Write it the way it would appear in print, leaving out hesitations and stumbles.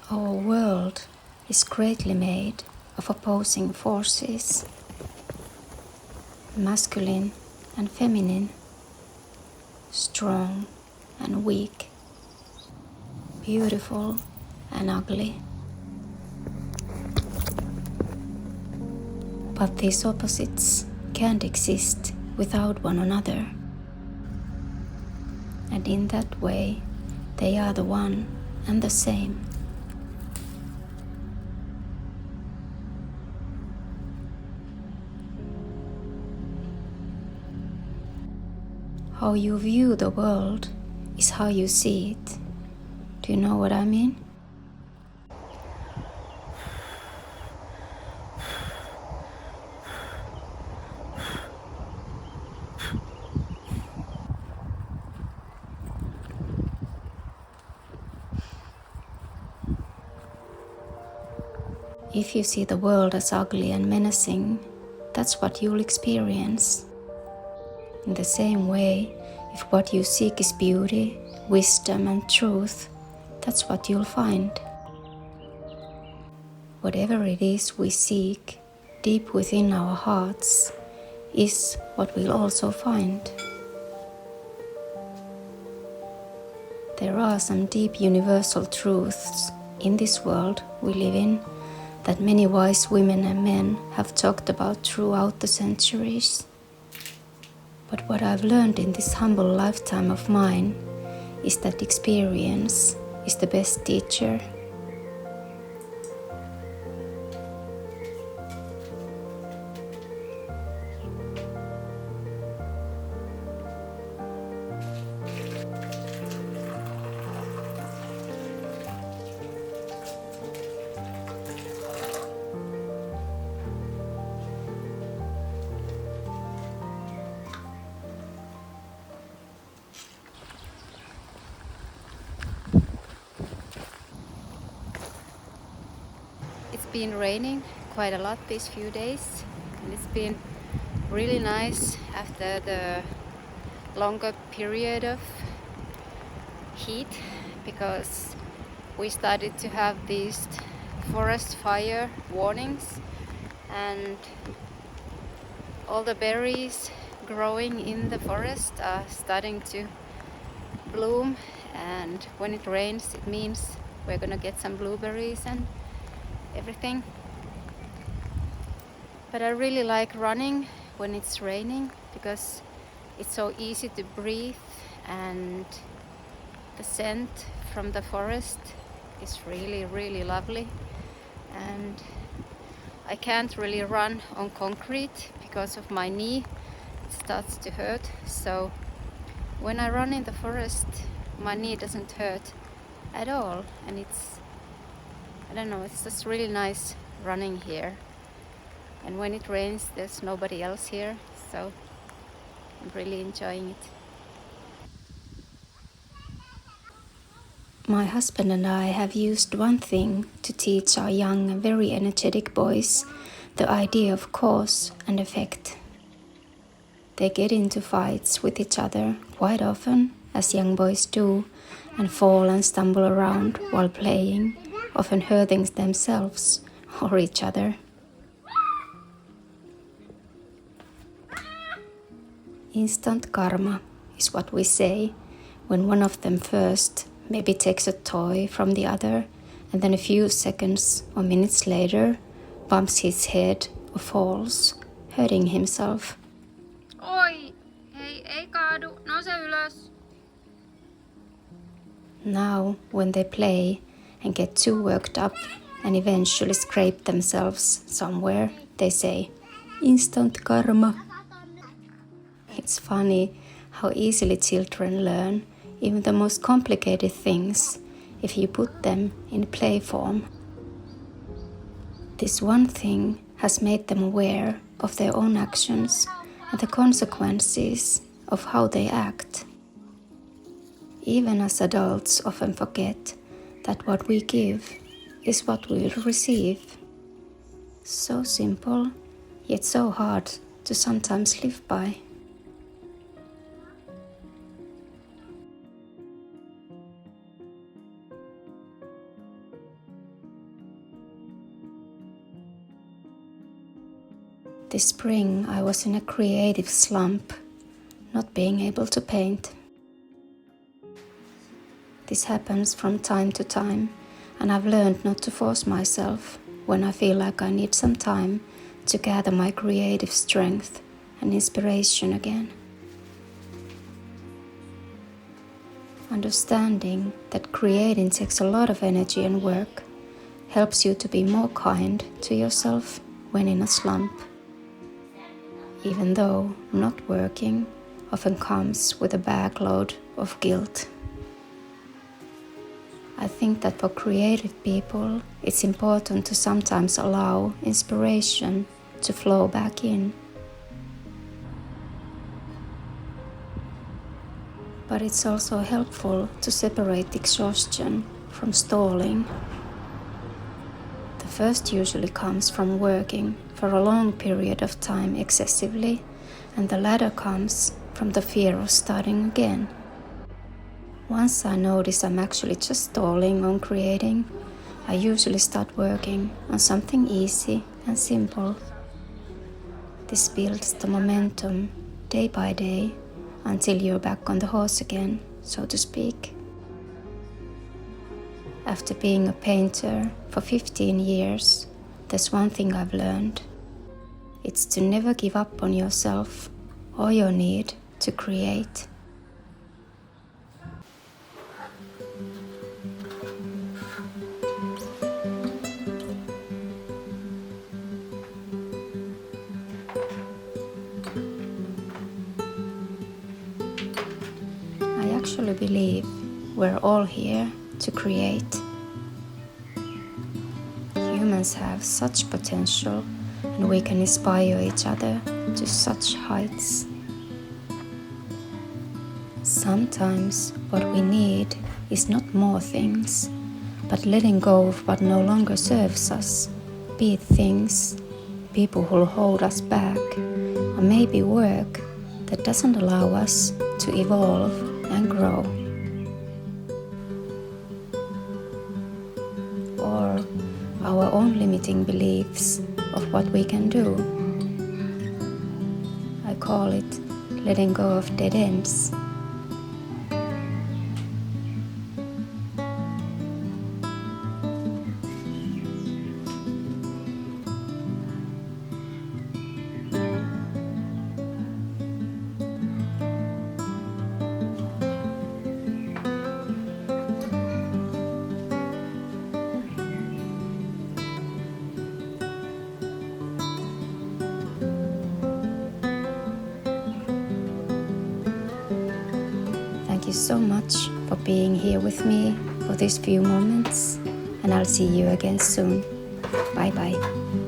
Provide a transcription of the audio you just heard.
Our world is greatly made of opposing forces, masculine and feminine, strong and weak, beautiful and ugly. But these opposites can't exist without one another. And in that way, they are the one and the same. How you view the world is how you see it. Do you know what I mean? If you see the world as ugly and menacing, that's what you'll experience. In the same way, if what you seek is beauty, wisdom and truth, that's what you'll find. Whatever it is we seek deep within our hearts is what we'll also find. There are some deep universal truths in this world we live in that many wise women and men have talked about throughout the centuries. But what I've learned in this humble lifetime of mine is that experience is the best teacher. It's been raining quite a lot these few days, and it's been really nice after the longer period of heat, because we started to have these forest fire warnings, and all the berries growing in the forest are starting to bloom, and when it rains it means we're gonna get some blueberries and everything. But I really like running when it's raining because it's so easy to breathe, and the scent from the forest is really lovely. And I can't really run on concrete because of my knee. It starts to hurt, so when I run in the forest my knee doesn't hurt at all, and I don't know, it's just really nice running here. And when it rains, there's nobody else here, so I'm really enjoying it. My husband and I have used one thing to teach our young, very energetic boys the idea of cause and effect. They get into fights with each other quite often, as young boys do, and fall and stumble around while playing, often hurting themselves or each other. Instant karma is what we say when one of them first maybe takes a toy from the other, and then a few seconds or minutes later bumps his head or falls, hurting himself. Oi! Hei, ei kaadu. Nouse ylös. Now, when they play and get too worked up and eventually scrape themselves somewhere, they say, instant karma. It's funny how easily children learn even the most complicated things if you put them in play form. This one thing has made them aware of their own actions and the consequences of how they act. Even as adults often forget that what we give is what we will receive. So simple, yet so hard to sometimes live by. This spring I was in a creative slump, not being able to paint. This happens from time to time, and I've learned not to force myself when I feel like I need some time to gather my creative strength and inspiration again. Understanding that creating takes a lot of energy and work helps you to be more kind to yourself when in a slump, even though not working often comes with a backload of guilt. I think that for creative people, it's important to sometimes allow inspiration to flow back in. But it's also helpful to separate exhaustion from stalling. The first usually comes from working for a long period of time excessively, and the latter comes from the fear of starting again. Once I notice I'm actually just stalling on creating, I usually start working on something easy and simple. This builds the momentum day by day until you're back on the horse again, so to speak. After being a painter for 15 years, there's one thing I've learned. It's to never give up on yourself or your need to create. I actually believe we're all here to create. Humans have such potential, and we can inspire each other to such heights. Sometimes what we need is not more things, but letting go of what no longer serves us, be it things, people who hold us back, or maybe work that doesn't allow us to evolve and grow. Or our own limiting beliefs of what we can do. I call it letting go of dead ends. Thank you so much for being here with me for these few moments, and I'll see you again soon. Bye bye.